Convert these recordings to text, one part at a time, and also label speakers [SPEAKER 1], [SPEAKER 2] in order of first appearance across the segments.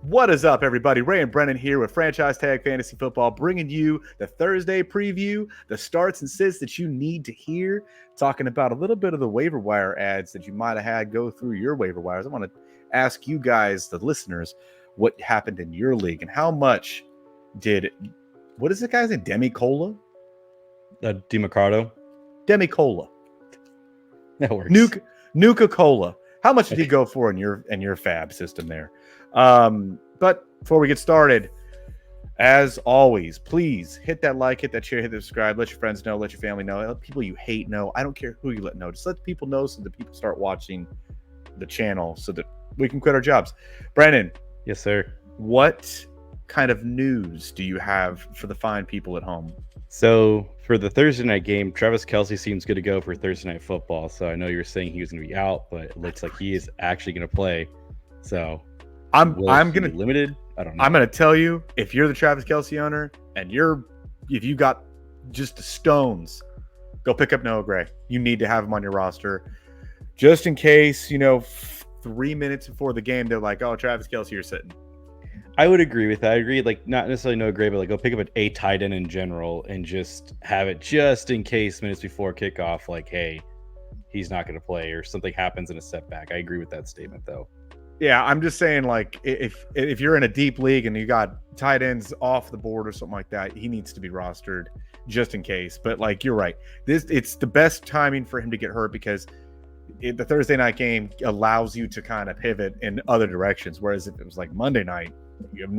[SPEAKER 1] What is up, everybody? Ray and Brennan here with Franchise Tag Fantasy Football, bringing you the Thursday preview, the starts and sits that you need to hear, talking about a little bit of the waiver wire ads that you might have had go through your waiver wires. I want to ask you guys, the listeners, what happened in your league and how much did, what is the guy's name? Demi-Cola?
[SPEAKER 2] DiMarcado.
[SPEAKER 1] Demi-Cola.
[SPEAKER 2] That works.
[SPEAKER 1] Nuka-Cola. How much did he go for in your fab system there? But before we get started, as always, please hit that like, hit that share, hit the subscribe, let your friends know, let your family know, let people you hate know. I don't care who you let know. Just let people know so that people start watching the channel so that we can quit our jobs. Brandon.
[SPEAKER 2] Yes, sir.
[SPEAKER 1] What kind of news do you have for the fine people at home?
[SPEAKER 2] So for the Thursday night game, Travis Kelce seems good to go for Thursday night football. So I know you were saying he was going to be out, but it looks like he is actually going to play. So
[SPEAKER 1] I'm gonna
[SPEAKER 2] be limited. I don't know.
[SPEAKER 1] I'm gonna tell you, if you're the Travis Kelce owner and if you got just the stones, go pick up Noah Gray. You need to have him on your roster, just in case 3 minutes before the game they're like, "Oh, Travis Kelce, you're sitting."
[SPEAKER 2] I would agree with that. I agree, like not necessarily Noah Gray, but like go pick up a tight end in general and just have it just in case minutes before kickoff. Like, hey, he's not going to play or something happens in a setback. I agree with that statement though.
[SPEAKER 1] Yeah, I'm just saying, like, if you're in a deep league and you got tight ends off the board or something like that, he needs to be rostered just in case. But like, you're right. It's the best timing for him to get hurt because the Thursday night game allows you to kind of pivot in other directions. Whereas if it was like Monday night, you have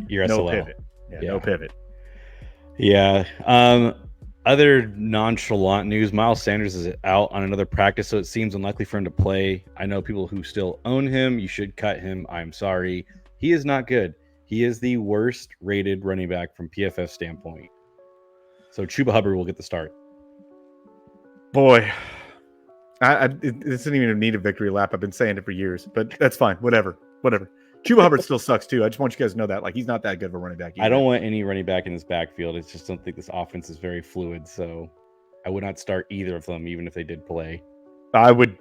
[SPEAKER 2] you're
[SPEAKER 1] no
[SPEAKER 2] SLL.
[SPEAKER 1] pivot. No pivot.
[SPEAKER 2] Yeah. Other nonchalant news, Miles Sanders is out on another practice, so it seems unlikely for him to play. I know people who still own him. You should cut him. I'm sorry. He is not good. He is the worst rated running back from PFF standpoint. So Chuba Hubbard will get the start.
[SPEAKER 1] Boy, it doesn't even need a victory lap. I've been saying it for years, but that's fine. Whatever. Chuba Hubbard still sucks too. I just want you guys to know that. Like, he's not that good of a running back either.
[SPEAKER 2] I don't want any running back in this backfield. I just don't think this offense is very fluid. So I would not start either of them, even if they did play.
[SPEAKER 1] I would,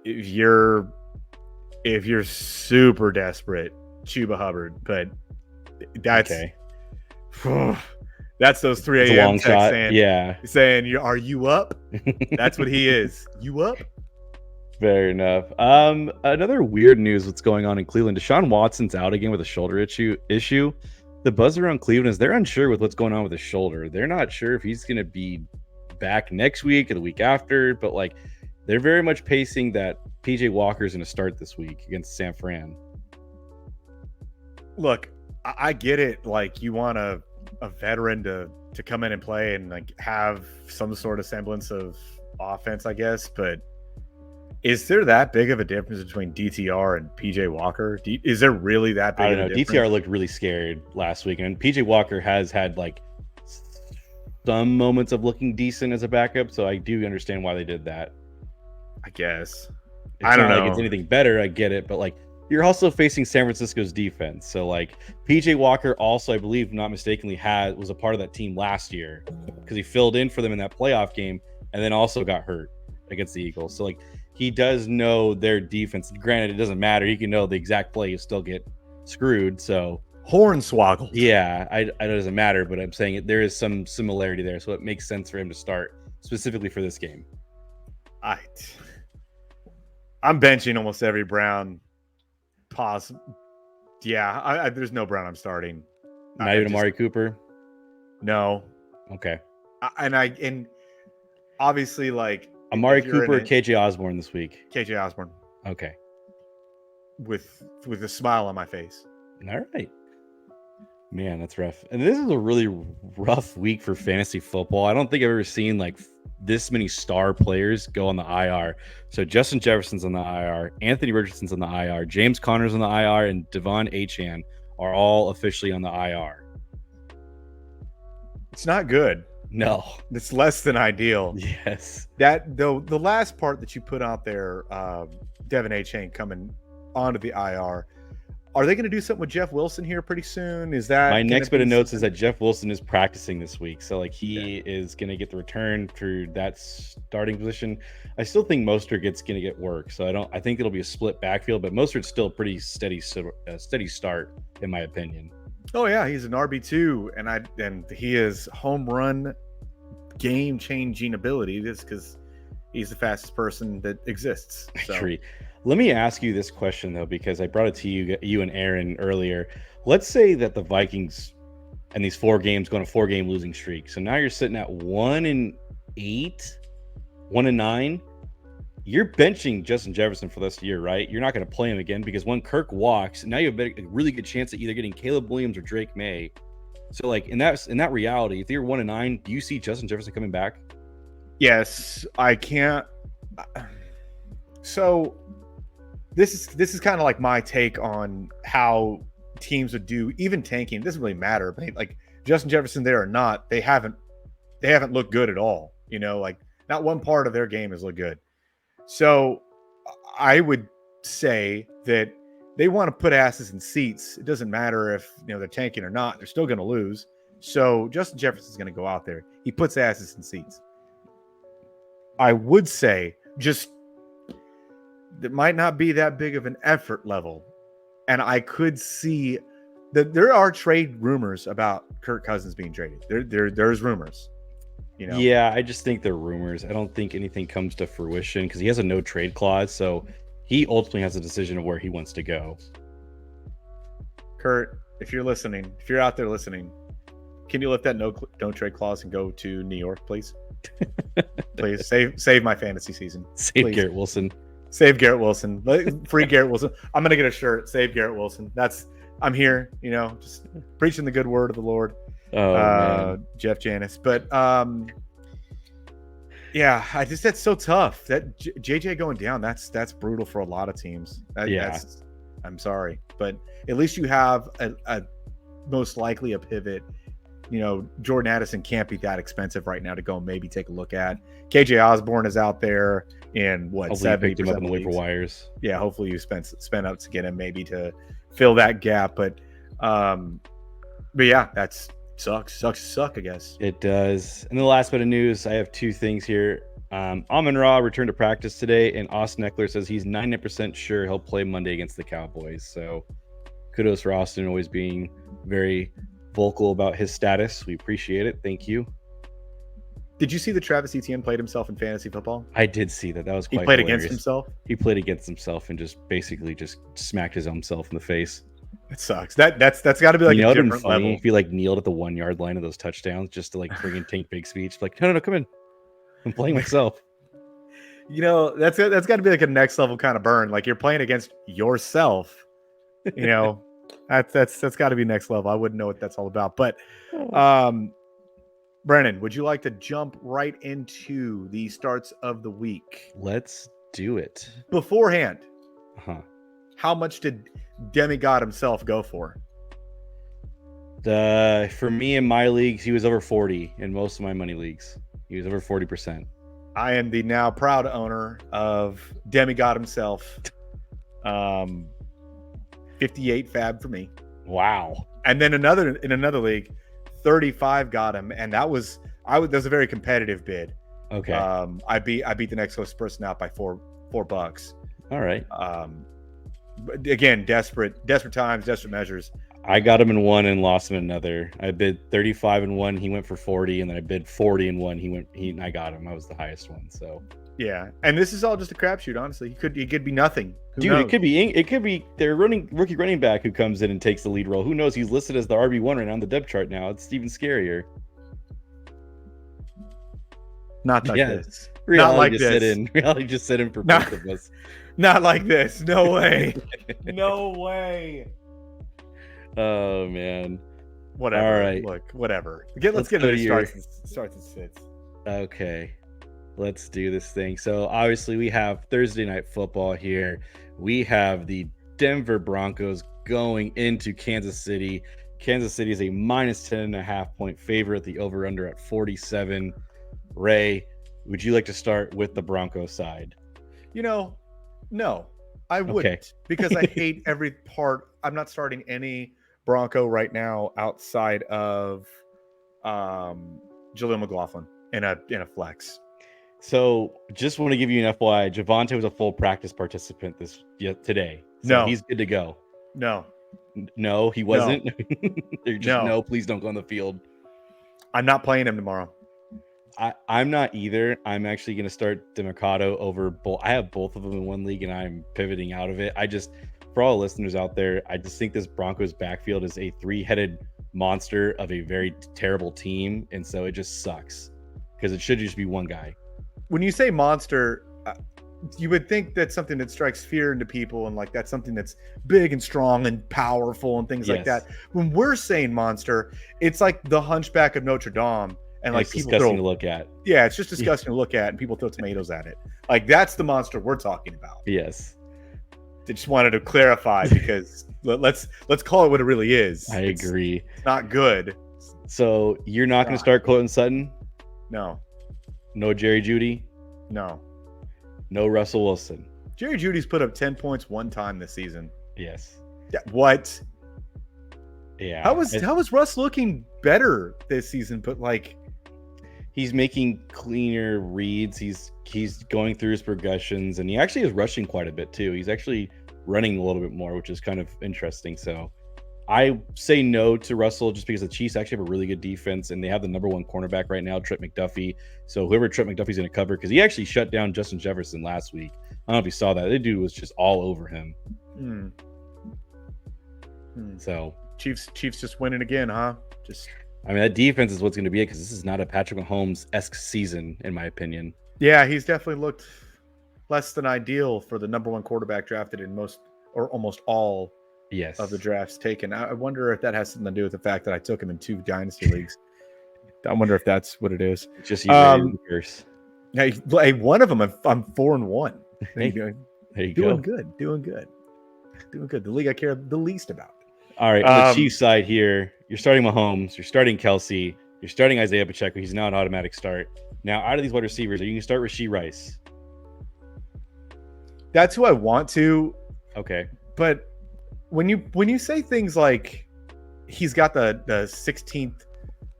[SPEAKER 1] if you're super desperate, Chuba Hubbard. But that's
[SPEAKER 2] okay.
[SPEAKER 1] That's those 3 a.m. texts saying, "Are you up?" That's what he is. You up?
[SPEAKER 2] Fair enough. Another weird news what's going on in Cleveland. Deshaun Watson's out again with a shoulder issue. The buzz around Cleveland is they're unsure with what's going on with his shoulder. They're not sure if he's going to be back next week or the week after, but like they're very much pacing that PJ Walker's going to start this week against San Fran.
[SPEAKER 1] Look, I get it. Like, you want a veteran to come in and play and like have some sort of semblance of offense, I guess, but is there that big of a difference between DTR and PJ Walker? Is there really that big?
[SPEAKER 2] I don't know. DTR looked really scared last week, and PJ Walker has had like some moments of looking decent as a backup, so I do understand why they did that.
[SPEAKER 1] I guess.
[SPEAKER 2] I don't know. Like it's anything better, I get it, but like you're also facing San Francisco's defense, so like PJ Walker also, I believe, not mistakenly, was a part of that team last year because he filled in for them in that playoff game, and then also got hurt against the Eagles. So like, he does know their defense. Granted, it doesn't matter. He can know the exact play. You still get screwed. So
[SPEAKER 1] hornswoggled.
[SPEAKER 2] Yeah, it doesn't matter. But I'm saying there is some similarity there. So it makes sense for him to start specifically for this game.
[SPEAKER 1] I'm benching almost every Brown possible. Yeah, there's no Brown I'm starting.
[SPEAKER 2] Not even Amari Cooper?
[SPEAKER 1] No.
[SPEAKER 2] Okay.
[SPEAKER 1] And obviously, like,
[SPEAKER 2] Amari Cooper or KJ Osborne this week?
[SPEAKER 1] KJ Osborne.
[SPEAKER 2] Okay.
[SPEAKER 1] With a smile on my face.
[SPEAKER 2] All right. Man, that's rough. And this is a really rough week for fantasy football. I don't think I've ever seen like this many star players go on the IR. So Justin Jefferson's on the IR, Anthony Richardson's on the IR, James Conner's on the IR, and Devon Achane are all officially on the IR.
[SPEAKER 1] It's not good.
[SPEAKER 2] No,
[SPEAKER 1] it's less than ideal.
[SPEAKER 2] Yes.
[SPEAKER 1] That though, the last part that you put out there, Devon Achane coming onto the IR, Are they going to do something with Jeff Wilson here pretty soon? Is
[SPEAKER 2] My
[SPEAKER 1] that going to
[SPEAKER 2] next bit
[SPEAKER 1] be
[SPEAKER 2] of notes is
[SPEAKER 1] something?
[SPEAKER 2] that Jeff Wilson is practicing this week, so like he is going to get the return for that starting position. I still think Mostert going to get work, so I think it'll be a split backfield, but Mostert's still a pretty steady start in my opinion.
[SPEAKER 1] Oh yeah, he's an RB2, and he is home run game changing ability. Just because he's the fastest person that exists. So.
[SPEAKER 2] I agree. Let me ask you this question though, because I brought it to you and Aaron earlier. Let's say that the Vikings and these 4 games go on a 4-game losing streak. So now you're sitting at 1-8, 1-9. You're benching Justin Jefferson for this year, right? You're not going to play him again because when Kirk walks, now you have a really good chance of either getting Caleb Williams or Drake May. So like in that reality, if you're 1-9, do you see Justin Jefferson coming back?
[SPEAKER 1] Yes, I can't. So this is kind of like my take on how teams would do, even tanking. It doesn't really matter, but like Justin Jefferson there or not, they haven't looked good at all. Like not one part of their game has looked good. So I would say that they want to put asses in seats. It doesn't matter if they're tanking or not; they're still going to lose. So Justin Jefferson's going to go out there. He puts asses in seats. I would say just it might not be that big of an effort level. And I could see that there are trade rumors about Kirk Cousins being traded. There's rumors.
[SPEAKER 2] Yeah, I just think they're rumors. I don't think anything comes to fruition because he has a no trade clause. So he ultimately has a decision of where he wants to go.
[SPEAKER 1] Kurt, if you're listening, if you're out there listening, can you lift that no trade clause and go to New York, please? Please save my fantasy season.
[SPEAKER 2] Save
[SPEAKER 1] Please.
[SPEAKER 2] Garrett Wilson.
[SPEAKER 1] Save Garrett Wilson. Free Garrett Wilson. I'm gonna get a shirt. Save Garrett Wilson. I'm here. Just preaching the good word of the Lord.
[SPEAKER 2] Oh man.
[SPEAKER 1] Jeff Janis. But yeah, that's so tough. That JJ going down. That's brutal for a lot of teams. I'm sorry, but at least you have a most likely a pivot. Jordan Addison can't be that expensive right now to go and maybe take a look at. KJ Osborne is out there in what?
[SPEAKER 2] Hopefully you picked him up in the waiver wires.
[SPEAKER 1] Yeah, hopefully you spent up to get him maybe to fill that gap. But yeah, that's sucks, I guess.
[SPEAKER 2] It does. And the last bit of news, I have 2 things here. Amon-Ra returned to practice today, and Austin Eckler says he's 90% sure he'll play Monday against the Cowboys. So kudos for Austin always being very vocal about his status. We appreciate it. Thank you.
[SPEAKER 1] Did you see that Travis Etienne played himself in fantasy football?
[SPEAKER 2] I did see that. That was quite
[SPEAKER 1] He played
[SPEAKER 2] hilarious.
[SPEAKER 1] against himself?
[SPEAKER 2] He played against himself and just basically just smacked his own self in the face.
[SPEAKER 1] It sucks. That's got to be like a different level.
[SPEAKER 2] If he like kneeled at the 1-yard line of those touchdowns just to like friggin' Tank big speech. Like, no, come in. I'm playing myself.
[SPEAKER 1] That's got to be like a next level kind of burn. Like you're playing against yourself. That's got to be next level. I wouldn't know what that's all about. But Brennan, would you like to jump right into the starts of the week?
[SPEAKER 2] Let's do it.
[SPEAKER 1] Beforehand,
[SPEAKER 2] how
[SPEAKER 1] much did Demigod himself go for?
[SPEAKER 2] For me in my leagues, he was over 40. In most of my money leagues, he was over 40%.
[SPEAKER 1] I am the now proud owner of Demigod himself. 58 fab for me.
[SPEAKER 2] Wow.
[SPEAKER 1] And then in another league, 35 got him, and that was a very competitive bid.
[SPEAKER 2] Okay.
[SPEAKER 1] I beat the next closest person out by $4.
[SPEAKER 2] All right.
[SPEAKER 1] But again, desperate times, desperate measures.
[SPEAKER 2] I got him in one and lost him in another. I bid 35 in one, he went for 40, and then I bid 40 in one. I got him. I was the highest one. So
[SPEAKER 1] yeah, and this is all just a crapshoot. Honestly, he could be nothing.
[SPEAKER 2] Dude, knows? It could be their rookie running back who comes in and takes the lead role. Who knows? He's listed as the RB1 right now on the depth chart now. It's even scarier.
[SPEAKER 1] Not like this.
[SPEAKER 2] Reality
[SPEAKER 1] not like
[SPEAKER 2] just
[SPEAKER 1] this.
[SPEAKER 2] Set in. Reality just set in for both of us.
[SPEAKER 1] Not like this. No way. No way.
[SPEAKER 2] Oh man.
[SPEAKER 1] Whatever.
[SPEAKER 2] All right.
[SPEAKER 1] Look, whatever. Let's get into the starts and sits.
[SPEAKER 2] Okay. Let's do this thing. So obviously we have Thursday night football here. We have the Denver Broncos going into Kansas City. Kansas City is a minus 10.5 point favorite. The over under at 47. Ray, would you like to start with the Broncos side?
[SPEAKER 1] No, I wouldn't, because I hate every part I'm not starting any Bronco right now outside of Jaleel McLaughlin in a flex.
[SPEAKER 2] So just want to give you an FYI, Javonte was a full practice participant today. So he's good to go. No, he wasn't. They're just no, please don't go on the field.
[SPEAKER 1] I'm not playing him tomorrow.
[SPEAKER 2] I'm not either. I'm actually going to start DeMarcado over both. I have both of them in one league, and I'm pivoting out of it. For all the listeners out there, I just think this Broncos backfield is a three-headed monster of a very terrible team, and so it just sucks because it should just be one guy.
[SPEAKER 1] When you say monster, you would think that's something that strikes fear into people, and like that's something that's big and strong and powerful and things like that. When we're saying monster, it's like the Hunchback of Notre Dame, and like
[SPEAKER 2] it's disgusting to look at.
[SPEAKER 1] Yeah, it's just disgusting to look at, and people throw tomatoes at it. Like that's the monster we're talking about.
[SPEAKER 2] Yes.
[SPEAKER 1] I just wanted to clarify because let's call it what it really is.
[SPEAKER 2] I agree.
[SPEAKER 1] It's not good.
[SPEAKER 2] So you're not going to start Courtland Sutton?
[SPEAKER 1] No.
[SPEAKER 2] No Jerry Jeudy?
[SPEAKER 1] No.
[SPEAKER 2] No Russell Wilson?
[SPEAKER 1] Jerry Judy's put up 10 points one time this season.
[SPEAKER 2] Yes.
[SPEAKER 1] Yeah, what?
[SPEAKER 2] Yeah.
[SPEAKER 1] How was Russ looking better this season? But like,
[SPEAKER 2] he's making cleaner reads. He's going through his progressions, and he actually is rushing quite a bit too. He's actually running a little bit more, which is kind of interesting. So I say no to Russell just because the Chiefs actually have a really good defense, and they have the number one cornerback right now, Trent McDuffie. So whoever Trent McDuffie's going to cover, because he actually shut down Justin Jefferson last week. I don't know if you saw that. That dude was just all over him. So
[SPEAKER 1] Chiefs just winning again, huh?
[SPEAKER 2] I mean, that defense is what's going to be it, because this is not a Patrick Mahomes-esque season, in my opinion.
[SPEAKER 1] Yeah, he's definitely looked less than ideal for the number one quarterback drafted in most or almost all of the drafts taken. I wonder if that has something to do with the fact that I took him in 2 dynasty leagues. I wonder if that's what it is.
[SPEAKER 2] Just you curse.
[SPEAKER 1] Hey, one of them, I'm 4-1.
[SPEAKER 2] There you go.
[SPEAKER 1] Doing good. The league I care the least about.
[SPEAKER 2] All right, on the Chiefs side here, you're starting Mahomes, you're starting Kelsey, you're starting Isaiah Pacheco. He's now an automatic start. Now, out of these wide receivers, are you going to start Rashee Rice?
[SPEAKER 1] That's who I want to.
[SPEAKER 2] Okay.
[SPEAKER 1] But when you say things like he's got the 16th,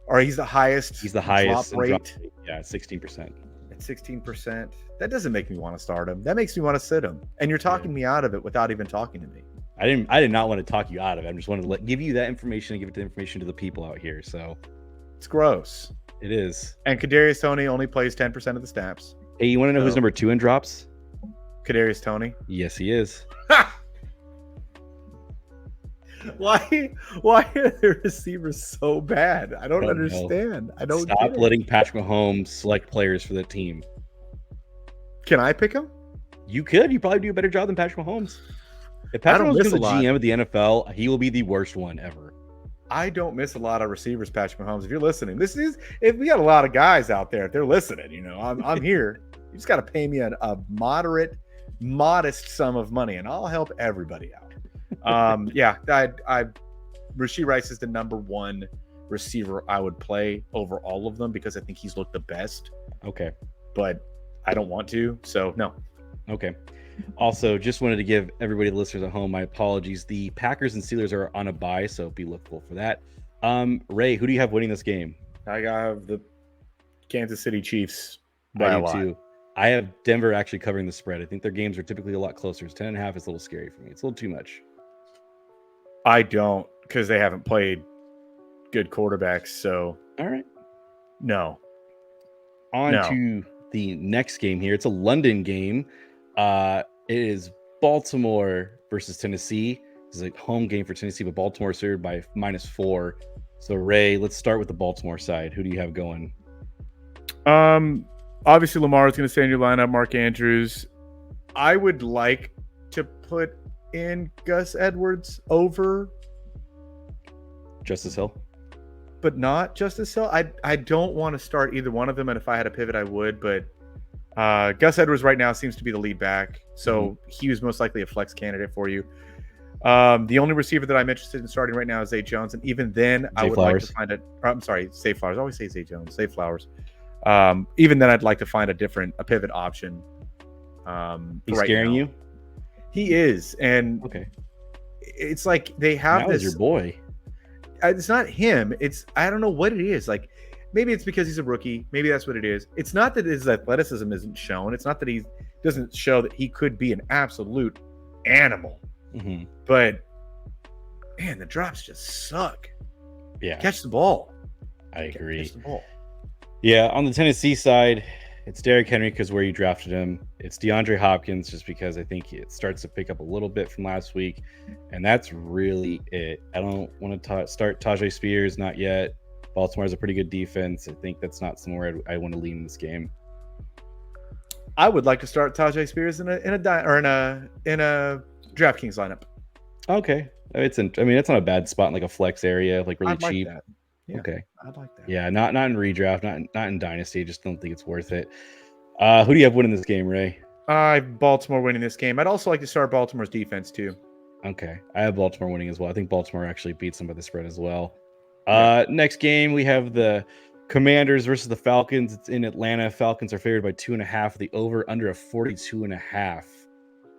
[SPEAKER 1] or he's the highest drop rate.
[SPEAKER 2] Yeah, 16%.
[SPEAKER 1] At 16%, that doesn't make me want to start him. That makes me want to sit him. And you're talking me out of it without even talking to me.
[SPEAKER 2] I did not want to talk you out of it. I just wanted to give you that information and give the information to the people out here. So
[SPEAKER 1] it's gross.
[SPEAKER 2] It is.
[SPEAKER 1] And Kadarius Toney only plays 10% of the snaps.
[SPEAKER 2] Hey, you want to know who's number 2 in drops?
[SPEAKER 1] Kadarius Toney.
[SPEAKER 2] Yes, he is.
[SPEAKER 1] Why are the receivers so bad? I don't understand. I don't
[SPEAKER 2] stop letting Patrick Mahomes select players for the team.
[SPEAKER 1] Can I pick him?
[SPEAKER 2] You could. You probably do a better job than Patrick Mahomes. If Patrick Mahomes is the GM of the NFL, he will be the worst one ever.
[SPEAKER 1] I don't miss a lot of receivers, Patrick Mahomes. If you're listening, if we got a lot of guys out there, if they're listening, I'm here. You just got to pay me a modest sum of money, and I'll help everybody out. Rashee Rice is the number 1 receiver I would play over all of them because I think he's looked the best.
[SPEAKER 2] Okay.
[SPEAKER 1] But I don't want to, so no.
[SPEAKER 2] Okay. Also, just wanted to give everybody, the listeners at home, my apologies. The Packers and Steelers are on a bye, so be lookful for that. Ray, who do you have winning this game?
[SPEAKER 1] I have the Kansas City Chiefs by a lot. Too.
[SPEAKER 2] I have Denver actually covering the spread. I think their games are typically a lot closer. 10.5 is a little scary for me. It's a little too much.
[SPEAKER 1] I don't, because they haven't played good quarterbacks. So,
[SPEAKER 2] all right.
[SPEAKER 1] No.
[SPEAKER 2] On to the next game here. It's a London game. It is Baltimore versus Tennessee. This is a home game for Tennessee, but Baltimore is served by -4. So, Ray, let's start with the Baltimore side. Who do you have going?
[SPEAKER 1] Obviously, Lamar is going to stay in your lineup. Mark Andrews. I would like to put in Gus Edwards over
[SPEAKER 2] Justice Hill,
[SPEAKER 1] but not Justice Hill. I don't want to start either one of them, and if I had a pivot, I would. But Gus Edwards right now seems to be the lead back, so he was most likely a flex candidate for you. The only receiver that I'm interested in starting right now is Zay Jones, and even then, I would like to find Zay Flowers. I always say Zay Jones. Zay Flowers. Even then, I'd like to find a pivot option.
[SPEAKER 2] He's scaring you?
[SPEAKER 1] He is, and it's like they have
[SPEAKER 2] That was your
[SPEAKER 1] this.
[SPEAKER 2] boy.
[SPEAKER 1] It's not him. It's I don't know what it is. Like maybe it's because he's a rookie. Maybe that's what it is. It's not that his athleticism isn't shown. It's not that he doesn't show that he could be an absolute animal.
[SPEAKER 2] Mm-hmm.
[SPEAKER 1] But man, the drops just suck.
[SPEAKER 2] Yeah,
[SPEAKER 1] Catch the ball.
[SPEAKER 2] I agree.
[SPEAKER 1] Catch the ball.
[SPEAKER 2] Yeah, on the Tennessee side, it's Derrick Henry because where you drafted him. It's DeAndre Hopkins just because I think it starts to pick up a little bit from last week, and that's really it. I don't want to start Tajay Spears, not yet. Baltimore has a pretty good defense. I think that's not somewhere I want to lean in this game.
[SPEAKER 1] I would like to start Tajay Spears in a DraftKings lineup.
[SPEAKER 2] Okay, it's not a bad spot in like a flex area, like really cheap.
[SPEAKER 1] That. Yeah,
[SPEAKER 2] okay,
[SPEAKER 1] I'd like that.
[SPEAKER 2] Yeah, not in redraft, not in dynasty. I just don't think it's worth it. Who do you have winning this game, Ray?
[SPEAKER 1] I have Baltimore winning this game. I'd also like to start Baltimore's defense too.
[SPEAKER 2] Okay, I have Baltimore winning as well. I think Baltimore actually beats them by the spread as well.
[SPEAKER 1] Yeah.
[SPEAKER 2] Next game we have the Commanders versus the Falcons. It's in Atlanta. Falcons are favored by 2.5. The over under a 42.5.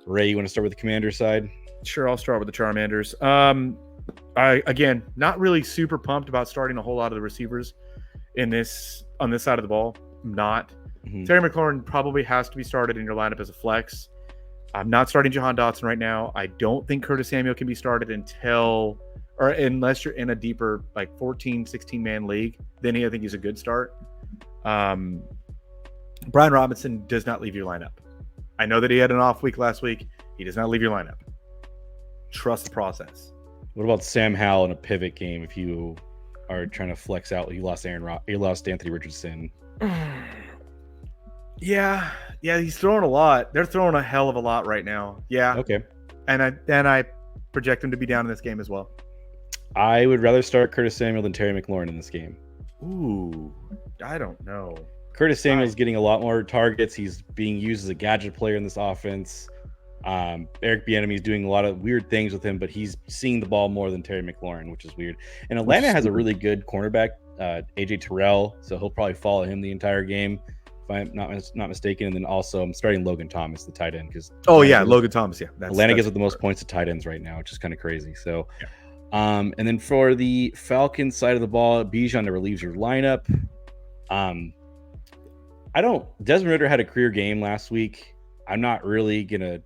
[SPEAKER 2] Ray, you want to start with the Commander side?
[SPEAKER 1] Sure, I'll start with the Charmanders. Again, not really super pumped about starting a whole lot of the receivers on this side of the ball. Not. Mm-hmm. Terry McLaurin probably has to be started in your lineup as a flex. I'm not starting Jahan Dotson right now. I don't think Curtis Samuel can be started unless you're in a deeper, like 14, 16-man league. Then I think he's a good start. Brian Robinson does not leave your lineup. I know that he had an off week last week. He does not leave your lineup. Trust the process.
[SPEAKER 2] What about Sam Howell in a pivot game if you are trying to flex out? You lost Anthony Richardson.
[SPEAKER 1] Yeah, he's throwing a lot. They're throwing a hell of a lot right now. Yeah.
[SPEAKER 2] Okay.
[SPEAKER 1] And I project him to be down in this game as well.
[SPEAKER 2] I would rather start Curtis Samuel than Terry McLaurin in this game.
[SPEAKER 1] Ooh, I don't know.
[SPEAKER 2] Curtis Samuel's getting a lot more targets. He's being used as a gadget player in this offense. Eric Bieniemy is doing a lot of weird things with him, but he's seeing the ball more than Terry McLaurin, which is weird. And Atlanta has a really good cornerback, AJ Terrell, so he'll probably follow him the entire game, if I'm not mistaken. And then also I'm starting Logan Thomas, the tight end, because
[SPEAKER 1] Logan Thomas,
[SPEAKER 2] Atlanta gives up the most points to tight ends right now, which is kind of crazy. So, and then for the Falcons side of the ball, Bijan never leaves your lineup. Desmond Ridder had a career game last week. I'm not really gonna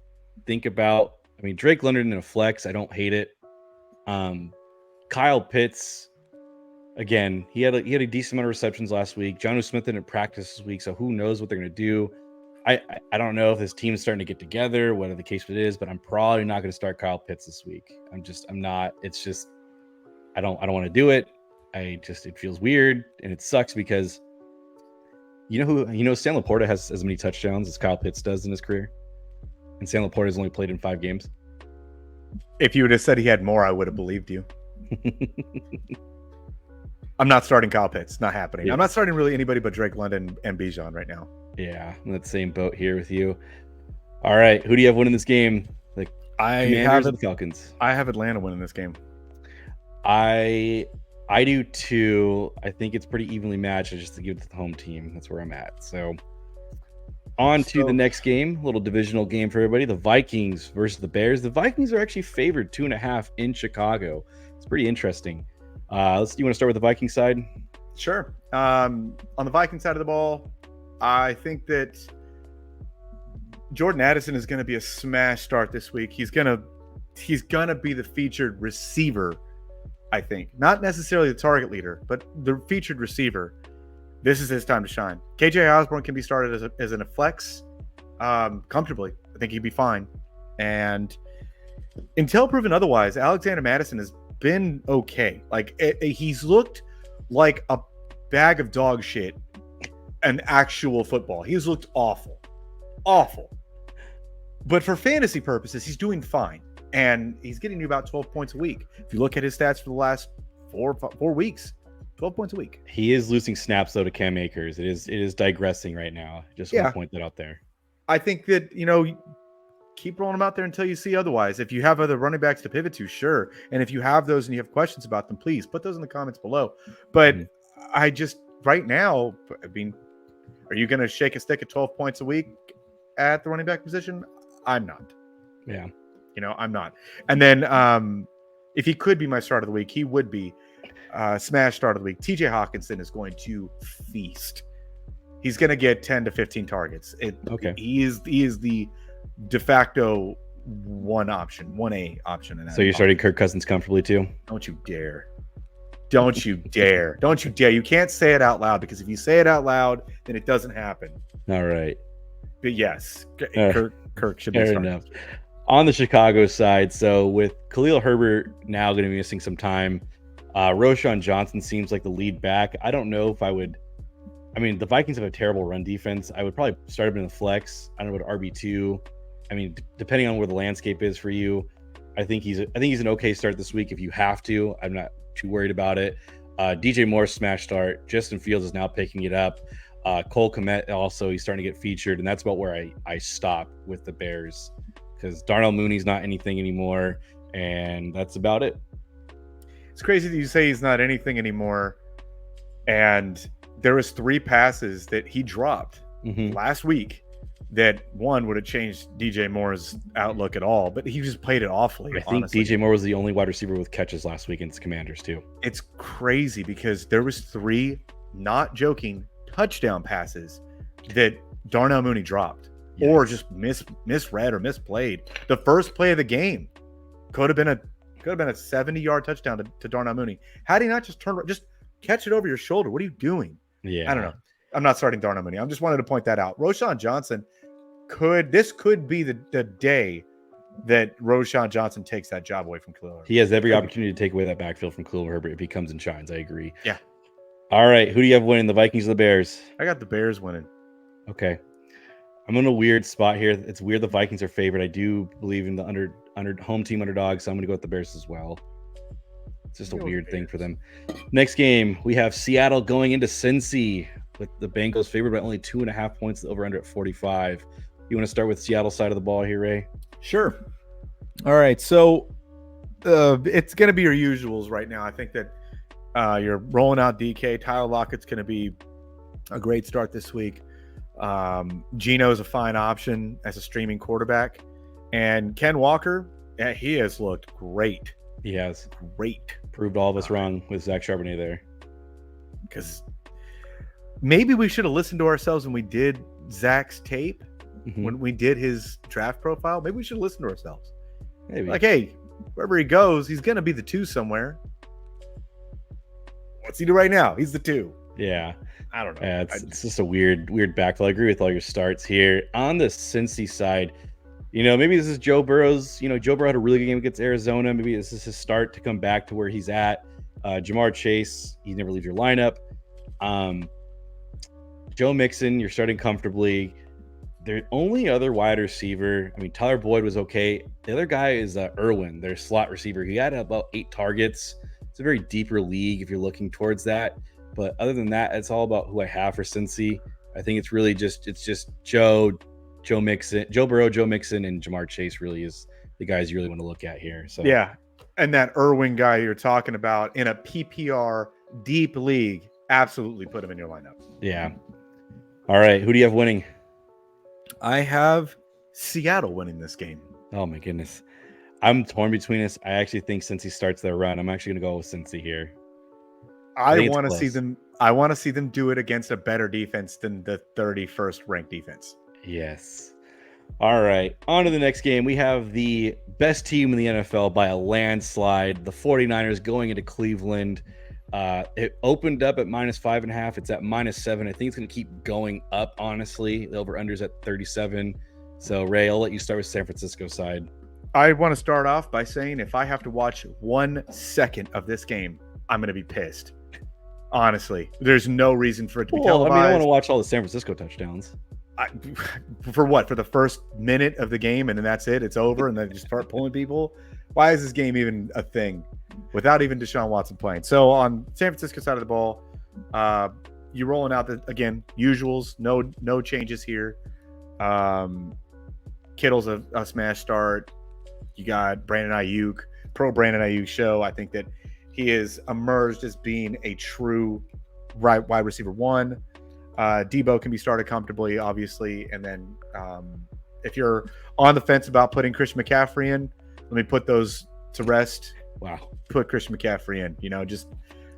[SPEAKER 2] think about. I mean, Drake London in a flex, I don't hate it. Kyle Pitts, again, he had a decent amount of receptions last week. Jonnu Smith didn't practice this week, so who knows what they're gonna do. I don't know if this team is starting to get together, whatever the case it is, but I'm probably not gonna start Kyle Pitts this week. I'm not. It's just I don't want to do it. It feels weird and it sucks because Stan Laporta has as many touchdowns as Kyle Pitts does in his career. And Stan Laporta has only played in 5 games.
[SPEAKER 1] If you would have said he had more, I would have believed you. I'm not starting Kyle Pitts. Not happening. Yeah. I'm not starting really anybody but Drake London and Bijan right now.
[SPEAKER 2] Yeah, I'm in that same boat here with you. All right, who do you have winning this game? The Commanders or the Falcons?
[SPEAKER 1] I have Atlanta winning this game.
[SPEAKER 2] I do too. I think it's pretty evenly matched. Just to give it to the home team. That's where I'm at. So on to the next game, a little divisional game for everybody. The Vikings versus the Bears. The Vikings are actually favored 2.5 in Chicago. It's pretty interesting. You want to start with the Viking side?
[SPEAKER 1] Sure. On the Viking side of the ball, I think that Jordan Addison is going to be a smash start this week. He's gonna be the featured receiver. I think not necessarily the target leader, but the featured receiver. This is his time to shine. KJ Osborne can be started as a flex comfortably. I think he'd be fine. And until proven otherwise, Alexander Mattison has been okay. Like he's looked like a bag of dog shit in actual football. He's looked awful. But for fantasy purposes, he's doing fine. And he's getting you about 12 points a week. If you look at his stats for the last 4 weeks, 12 points a week.
[SPEAKER 2] He is losing snaps though to Cam Akers. It is digressing right now. Just want to point that out there.
[SPEAKER 1] I think that, keep rolling them out there until you see otherwise. If you have other running backs to pivot to, sure. And if you have those and you have questions about them, please put those in the comments below. But I just right now, are you going to shake a stick at 12 points a week at the running back position? I'm not.
[SPEAKER 2] Yeah.
[SPEAKER 1] I'm not. And then if he could be my start of the week, he would be smash start of the week. TJ Hawkinson is going to feast. He's going to get 10 to 15 targets.
[SPEAKER 2] Okay.
[SPEAKER 1] He is the de facto 1A option in that.
[SPEAKER 2] So you're starting Kirk Cousins comfortably too?
[SPEAKER 1] Don't you dare. Don't you dare. Don't you dare. You can't say it out loud, because if you say it out loud, then it doesn't happen.
[SPEAKER 2] All right.
[SPEAKER 1] But yes, Kirk should be
[SPEAKER 2] fair
[SPEAKER 1] starting.
[SPEAKER 2] enough. On the Chicago side, so with Khalil Herbert now going to be missing some time, Roschon Johnson seems like the lead back. I don't know if I would. I mean, the Vikings have a terrible run defense. I would probably start him in the flex. I don't know what RB2. I mean, depending on where the landscape is for you, I think he's an okay start this week if you have to. I'm not too worried about it. DJ Moore smash start. Justin Fields is now picking it up. Cole Kmet also, he's starting to get featured, and that's about where I stop with the Bears, because Darnell Mooney's not anything anymore, and that's about it.
[SPEAKER 1] It's crazy that you say he's not anything anymore, and there was 3 passes that he dropped last week that one would have changed DJ Moore's outlook at all, but he just played it awfully.
[SPEAKER 2] I think DJ Moore was the only wide receiver with catches last week against Commanders too.
[SPEAKER 1] It's crazy because there was 3, not joking, touchdown passes that Darnell Mooney dropped, or just misread or misplayed. The first play of the game could have been a 70-yard touchdown to Darnell Mooney. How do you not just catch it over your shoulder? What are you doing?
[SPEAKER 2] Yeah,
[SPEAKER 1] I don't know. I'm not starting Darnell Mooney. I just wanted to point that out. Roschon Johnson could be the day that Roschon Johnson takes that job away from Khalil Herbert.
[SPEAKER 2] He has every opportunity to take away that backfield from Khalil Herbert if he comes and shines. I agree.
[SPEAKER 1] Yeah.
[SPEAKER 2] All right. Who do you have winning, the Vikings or the Bears?
[SPEAKER 1] I got the Bears winning.
[SPEAKER 2] Okay. I'm in a weird spot here. It's weird the Vikings are favored. I do believe in the under home team underdog, so I'm going to go with the Bears as well. It's just a weird thing for them. Next game, we have Seattle going into Cincy with the Bengals favored by only 2.5 points, the over-under at 45. You want to start with Seattle side of the ball here, Ray?
[SPEAKER 1] Sure. All right. So it's going to be your usuals right now. I think that you're rolling out DK. Tyler Lockett's going to be a great start this week. Geno's a fine option as a streaming quarterback. And Ken Walker, he has looked great.
[SPEAKER 2] He has.
[SPEAKER 1] Great.
[SPEAKER 2] Proved all of us wrong with Zach Charbonnet there.
[SPEAKER 1] Because maybe we should have listened to ourselves when we did Zach's tape, when we did his draft profile. Maybe we should listen to ourselves.
[SPEAKER 2] Maybe.
[SPEAKER 1] Like, hey, wherever he goes, he's going to be the 2 somewhere. What's he do right now? He's the 2.
[SPEAKER 2] Yeah.
[SPEAKER 1] I don't know.
[SPEAKER 2] Yeah, it's just a weird backfield. I agree with all your starts here. On the Cincy side, maybe this is Joe Burrow's. Joe Burrow had a really good game against Arizona. Maybe this is his start to come back to where he's at. Jamar Chase, he never leaves your lineup. Joe Mixon, you're starting comfortably. The only other wide receiver, Tyler Boyd was okay. The other guy is Irwin, their slot receiver. He had about 8 targets. It's a very deeper league if you're looking towards that. But other than that, it's all about who I have for Cincy. I think it's really just Joe Mixon, Joe Burrow, Joe Mixon, and Jamar Chase really is the guys you really want to look at here. So
[SPEAKER 1] yeah, and that Irwin guy you're talking about in a PPR deep league, absolutely put him in your lineup.
[SPEAKER 2] Yeah. All right, who do you have winning?
[SPEAKER 1] I have Seattle winning this game.
[SPEAKER 2] Oh my goodness, I'm torn between this. I actually think Cincy starts their run. I'm actually going to go with Cincy here.
[SPEAKER 1] I want to see them. I want to see them do it against a better defense than the 31st ranked defense.
[SPEAKER 2] Yes. All right. On to the next game. We have the best team in the NFL by a landslide. The 49ers going into Cleveland. It opened up at -5.5. It's at -7. I think it's going to keep going up, honestly. The over-under's at 37. So, Ray, I'll let you start with San Francisco side.
[SPEAKER 1] I want to start off by saying if I have to watch 1 second of this game, I'm going to be pissed. Honestly, there's no reason for it to be televised.
[SPEAKER 2] I want to watch all the San Francisco touchdowns.
[SPEAKER 1] For what? For the first minute of the game, and then that's it? It's over, and then just start pulling people? Why is this game even a thing without even Deshaun Watson playing? So on San Francisco side of the ball, you're rolling out again, usuals, no changes here. Kittle's a smash start. You got Brandon Ayuk, pro Brandon Ayuk show. I think that he has emerged as being a true wide receiver 1. Debo can be started comfortably, obviously. And then if you're on the fence about putting Christian McCaffrey in, Let me put those to rest.
[SPEAKER 2] Wow.
[SPEAKER 1] Put Christian McCaffrey in. Just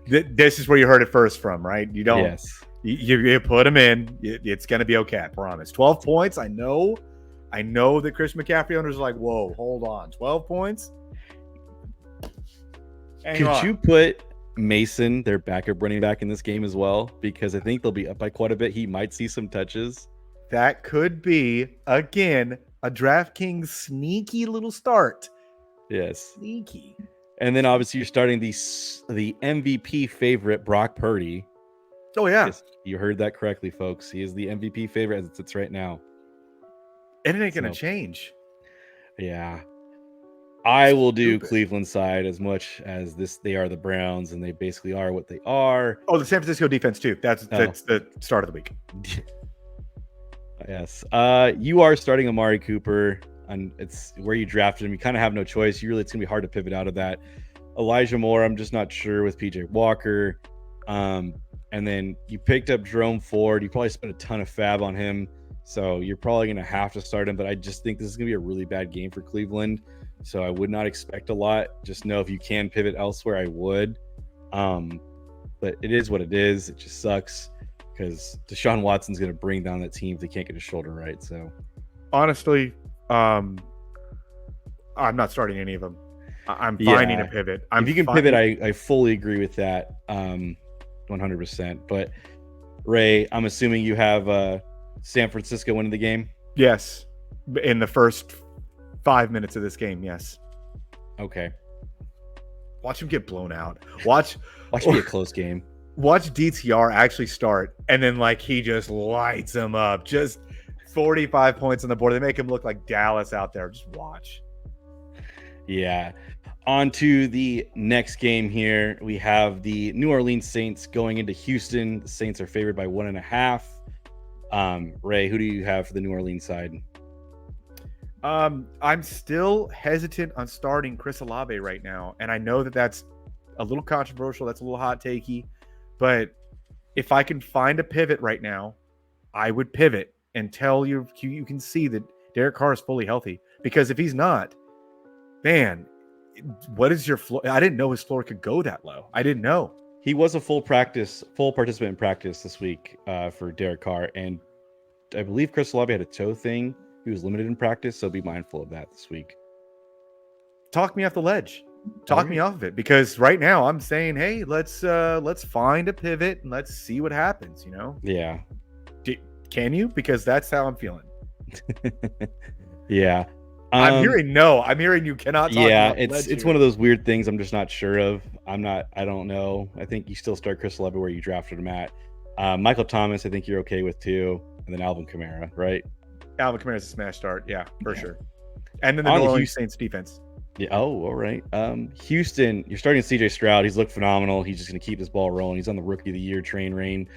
[SPEAKER 1] this is where you heard it first from, right? You don't.
[SPEAKER 2] Yes.
[SPEAKER 1] You put him in. It's going to be okay. I promise. 12 points. I know that Christian McCaffrey owners are like, whoa, hold on. 12 points?
[SPEAKER 2] Could you put Mason, their backup running back, in this game as well? Because I think they'll be up by quite a bit. He might see some touches.
[SPEAKER 1] That could be, again, a DraftKings sneaky little start.
[SPEAKER 2] Yes.
[SPEAKER 1] Sneaky.
[SPEAKER 2] And then obviously you're starting the MVP favorite, Brock Purdy.
[SPEAKER 1] Oh, yeah.
[SPEAKER 2] Yes, you heard that correctly, folks. He is the MVP favorite as it sits right now.
[SPEAKER 1] And it ain't going to change.
[SPEAKER 2] Yeah. I will do Cleveland side as much as they are the Browns, and they basically are what they are.
[SPEAKER 1] Oh, the San Francisco defense, too. That's the start of the week.
[SPEAKER 2] Yes. You are starting Amari Cooper, and it's where you drafted him. You kind of have no choice. It's going to be hard to pivot out of that. Elijah Moore, I'm just not sure with PJ Walker. And then you picked up Jerome Ford. You probably spent a ton of fab on him, so you're probably going to have to start him. But I just think this is going to be a really bad game for Cleveland, so I would not expect a lot. Just know if you can pivot elsewhere, I would. But it is what it is. It just sucks because Deshaun Watson's going to bring down that team if they can't get his shoulder right. So
[SPEAKER 1] honestly, I'm not starting any of them. I'm finding a pivot.
[SPEAKER 2] If you can pivot, I fully agree with that. 100%. But Ray, I'm assuming you have San Francisco winning the game.
[SPEAKER 1] Yes, in the first 5 minutes of this game. Yes.
[SPEAKER 2] Okay.
[SPEAKER 1] Watch him get blown out. Watch
[SPEAKER 2] be a close game.
[SPEAKER 1] Watch DTR actually start, and then he just lights him up. Just 45 points on the board. They make him look like Dallas out there. Just watch.
[SPEAKER 2] Yeah. On to the next game here. We have the New Orleans Saints going into Houston. The Saints are favored by 1.5. Ray, who do you have for the New Orleans side?
[SPEAKER 1] I'm still hesitant on starting Chris Olave right now. And I know that that's a little controversial. That's a little hot takey. But if I can find a pivot right now, I would pivot until you can see that Derek Carr is fully healthy. Because if he's not, man, what is your floor? I didn't know his floor could go that low. I didn't know.
[SPEAKER 2] He was a full participant in practice this week for Derek Carr. And I believe Chris Olave had a toe thing. He was limited in practice, so be mindful of that this week.
[SPEAKER 1] Talk me off the ledge. Talk me off of it, because right now I'm saying, hey, let's find a pivot and let's see what happens.
[SPEAKER 2] Yeah.
[SPEAKER 1] Can you? Because that's how I'm feeling.
[SPEAKER 2] Yeah.
[SPEAKER 1] I'm hearing no. I'm hearing you cannot talk.
[SPEAKER 2] Yeah, it's one of those weird things I'm just not sure of. I don't know. I think you still start Chris Olave where you drafted him at. Michael Thomas, I think you're okay with too. And then Alvin Kamara, right?
[SPEAKER 1] Alvin Kamara's a smash start. Yeah, for sure. And then the New Orleans Saints defense.
[SPEAKER 2] Yeah. Oh, all right. Houston, you're starting CJ Stroud. He's looked phenomenal. He's just going to keep this ball rolling. He's on the Rookie of the Year train reign.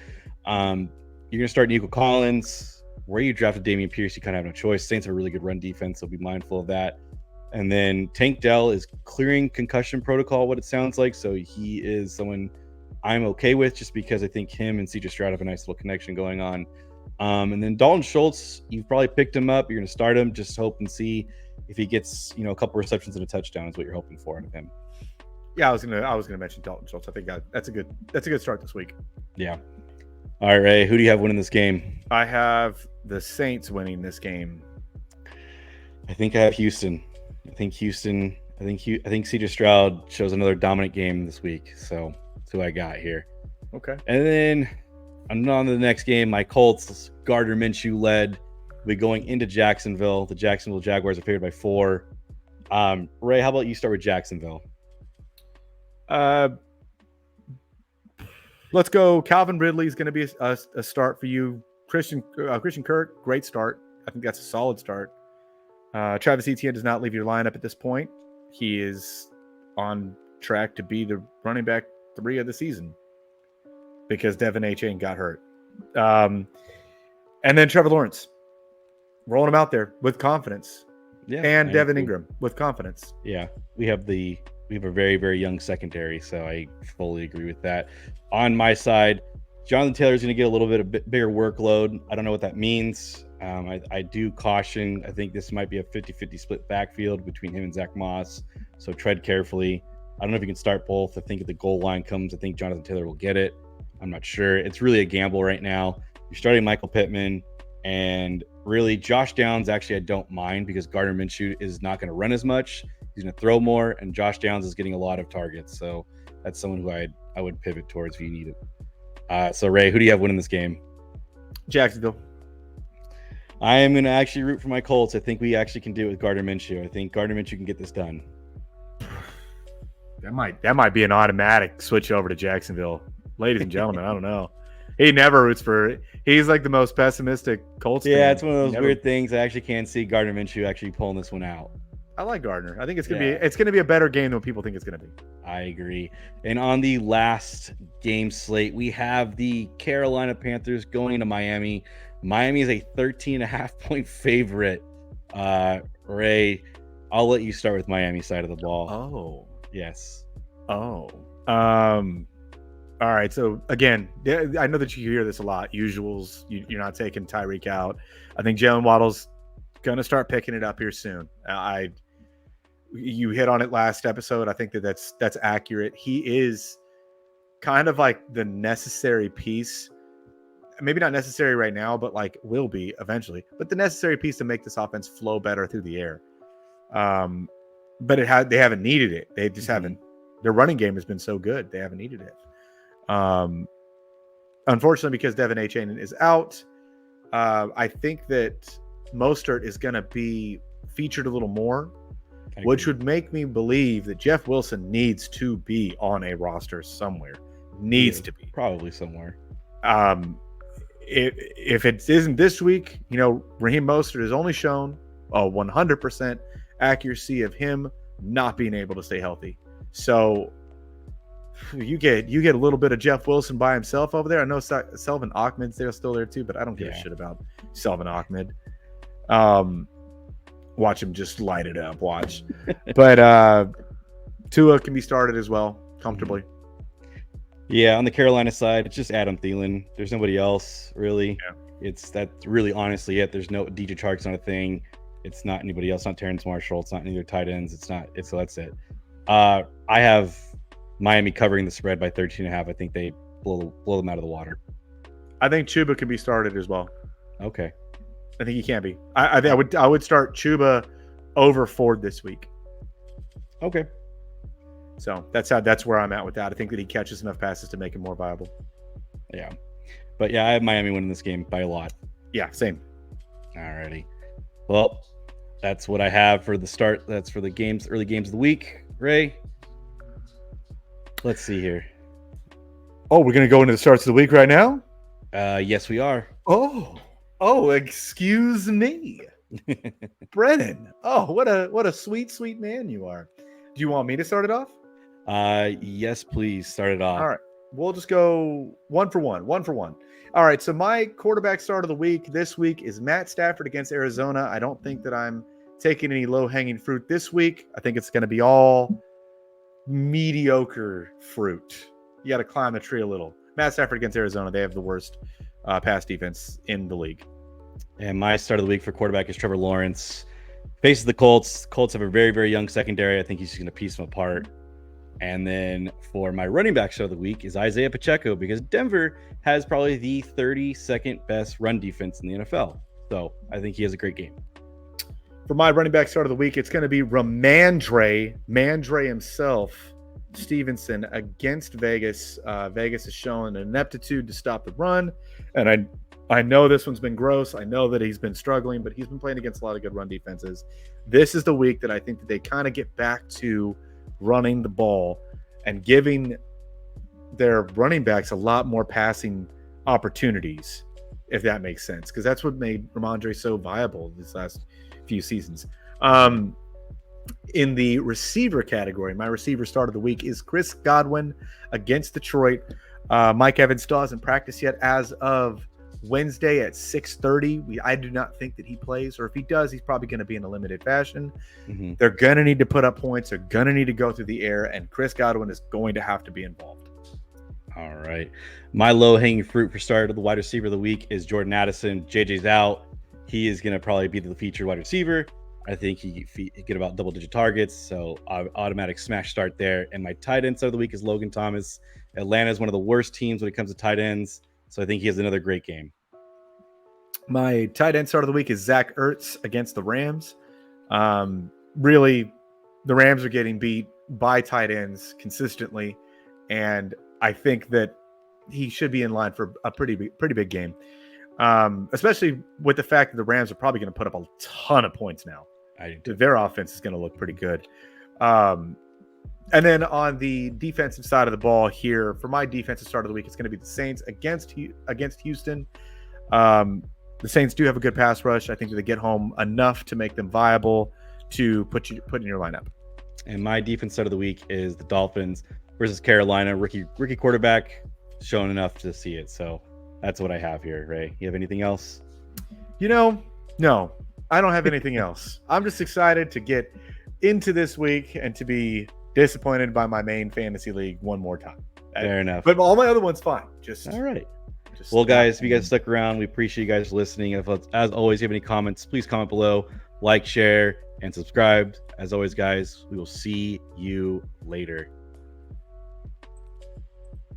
[SPEAKER 2] You're going to start Nico Collins. Where you drafted Dameon Pierce, you kind of have no choice. Saints have a really good run defense, so be mindful of that. And then Tank Dell is clearing concussion protocol, what it sounds like. So he is someone I'm okay with, just because I think him and CJ Stroud have a nice little connection going on. And then Dalton Schultz, you've probably picked him up. You're going to start him. Just hope and see if he gets, a couple receptions and a touchdown is what you're hoping for out of him.
[SPEAKER 1] Yeah, I was gonna mention Dalton Schultz. I think that's a good start this week.
[SPEAKER 2] Yeah. All right, Ray, who do you have winning this game?
[SPEAKER 1] I have the Saints winning this game.
[SPEAKER 2] I think I have Houston. I think CJ Stroud shows another dominant game this week. So that's who I got here.
[SPEAKER 1] Okay.
[SPEAKER 2] And then on to the next game. My Colts, Gardner Minshew led. We're going into Jacksonville. The Jacksonville Jaguars are favored by 4. Ray, how about you start with Jacksonville?
[SPEAKER 1] Let's go. Calvin Ridley is going to be a start for you. Christian Kirk, great start. I think that's a solid start. Travis Etienne does not leave your lineup at this point. He is on track to be the running back 3 of the season because Devin Achane got hurt. And then Trevor Lawrence, rolling him out there with confidence. Yeah, and Devin Ingram with confidence.
[SPEAKER 2] Yeah, we have a very, very young secondary, so I fully agree with that. On my side, Jonathan Taylor's going to get a little bit of bigger workload. I don't know what that means. I do caution. I think this might be a 50-50 split backfield between him and Zach Moss. So tread carefully. I don't know if you can start both. I think if the goal line comes, I think Jonathan Taylor will get it. I'm not sure. It's really a gamble right now. You're starting Michael Pittman, and really Josh Downs, actually, I don't mind because Gardner Minshew is not going to run as much. He's going to throw more, and Josh Downs is getting a lot of targets. So that's someone who I would pivot towards if you need it. So, Ray, who do you have winning this game?
[SPEAKER 1] Jacksonville.
[SPEAKER 2] I am going to actually root for my Colts. I think we actually can do it with Gardner Minshew. I think Gardner Minshew can get this done.
[SPEAKER 1] That might be an automatic switch over to Jacksonville. Ladies and gentlemen, I don't know. He never roots for it. He's like the most pessimistic Colts fan.
[SPEAKER 2] Yeah, it's one of those weird things. I actually can't see Gardner Minshew actually pulling this one out.
[SPEAKER 1] I like Gardner. I think it's gonna be a better game than people think it's gonna be.
[SPEAKER 2] I agree. And on the last game slate, we have the Carolina Panthers going to Miami. Miami is a 13.5-point favorite. Ray, I'll let you start with Miami side of the ball.
[SPEAKER 1] Oh.
[SPEAKER 2] Yes.
[SPEAKER 1] Oh. All right. So again, I know that you hear this a lot. Usuals. You're not taking Tyreek out. I think Jalen Waddle's gonna start picking it up here soon. You hit on it last episode. I think that's accurate. He is kind of like the necessary piece. Maybe not necessary right now, but like will be eventually. But the necessary piece to make this offense flow better through the air. But they haven't needed it. They just haven't. Their running game has been so good. They haven't needed it. Unfortunately, because Devin Achane is out, I think that Mostert is going to be featured a little more, which would make me believe that Jeff Wilson needs to be on a roster somewhere. Needs to be.
[SPEAKER 2] Probably somewhere.
[SPEAKER 1] If it isn't this week, Raheem Mostert has only shown a 100% accuracy of him not being able to stay healthy. So you get a little bit of Jeff Wilson by himself over there. I know Selvin Ahmed's still there too, but I don't give a shit about Selvin Ahmed. Watch him just light it up. Watch, but Tua can be started as well comfortably.
[SPEAKER 2] Yeah, on the Carolina side, it's just Adam Thielen. There's nobody else really.
[SPEAKER 1] Yeah.
[SPEAKER 2] It's that's really honestly it. There's no DJ Chark's not a thing. It's not anybody else. Not Terrence Marshall. It's not any other tight ends. So that's it. I have Miami covering the spread by 13.5. I think they blow them out of the water.
[SPEAKER 1] I think Chuba can be started as well.
[SPEAKER 2] Okay.
[SPEAKER 1] I think he can be. I would start Chuba over Ford this week.
[SPEAKER 2] Okay.
[SPEAKER 1] So that's where I'm at with that. I think that he catches enough passes to make it more viable.
[SPEAKER 2] Yeah. But yeah, I have Miami winning this game by a lot.
[SPEAKER 1] Yeah, same.
[SPEAKER 2] Alrighty. Well, that's what I have for the start. That's for the early games of the week. Ray, let's see here.
[SPEAKER 1] Oh, we're gonna go into the starts of the week right now?
[SPEAKER 2] Yes, we are.
[SPEAKER 1] Oh, excuse me. Brennan. Oh, what a sweet, sweet man you are. Do you want me to start it off?
[SPEAKER 2] Yes, please start it off.
[SPEAKER 1] All right. We'll just go one for one. All right. So my quarterback start of the week this week is Matt Stafford against Arizona. I don't think that I'm taking any low-hanging fruit this week. I think it's going to be all mediocre fruit. You got to climb the tree a little. Matt Stafford against Arizona. They have the worst pass defense in the league.
[SPEAKER 2] And my start of the week for quarterback is Trevor Lawrence. Faces the Colts. Colts have a very, very young secondary. I think he's going to piece them apart. And then for my running back start of the week is Isaiah Pacheco, because Denver has probably the 32nd best run defense in the NFL. So I think he has a great game.
[SPEAKER 1] For my running back start of the week, it's going to be Mandre himself, Stevenson, against Vegas. Vegas has shown an ineptitude to stop the run. And I know this one's been gross. I know that he's been struggling, but he's been playing against a lot of good run defenses. This is the week that I think that they kind of get back to running the ball and giving their running backs a lot more passing opportunities, if that makes sense, because that's what made Ramondre so viable these last few seasons. In the receiver category, my receiver start of the week is Chris Godwin against Detroit. Mike Evans still hasn't practiced yet as of Wednesday at 6:30. I do not think that he plays, or if he does, he's probably going to be in a limited fashion.
[SPEAKER 2] Mm-hmm.
[SPEAKER 1] They're going to need to put up points. They're going to need to go through the air, and Chris Godwin is going to have to be involved.
[SPEAKER 2] All right. My low hanging fruit for start of the wide receiver of the week is Jordan Addison. JJ's out. He is going to probably be the featured wide receiver. I think he get about double-digit targets, so automatic smash start there. And my tight end start of the week is Logan Thomas. Atlanta is one of the worst teams when it comes to tight ends, so I think he has another great game.
[SPEAKER 1] My tight end start of the week is Zach Ertz against the Rams. Really, the Rams are getting beat by tight ends consistently, and I think that he should be in line for a pretty big game, especially with the fact that the Rams are probably going to put up a ton of points now. Their offense is going to look pretty good. And then on the defensive side of the ball here, for my defensive start of the week, it's going to be the Saints against Houston. The Saints do have a good pass rush. I think that they get home enough to make them viable to put in your lineup.
[SPEAKER 2] And my defense start of the week is the Dolphins versus Carolina. Rookie quarterback, showing enough to see it. So that's what I have here. Ray, you have anything else?
[SPEAKER 1] No, I don't have anything else. I'm just excited to get into this week and to be disappointed by my main fantasy league one more time.
[SPEAKER 2] Fair enough.
[SPEAKER 1] But all my other ones fine.
[SPEAKER 2] All right. Well, guys, if you guys stuck around, we appreciate you guys listening. As always, if you have any comments, please comment below, like, share, and subscribe. As always, guys, we will see you later.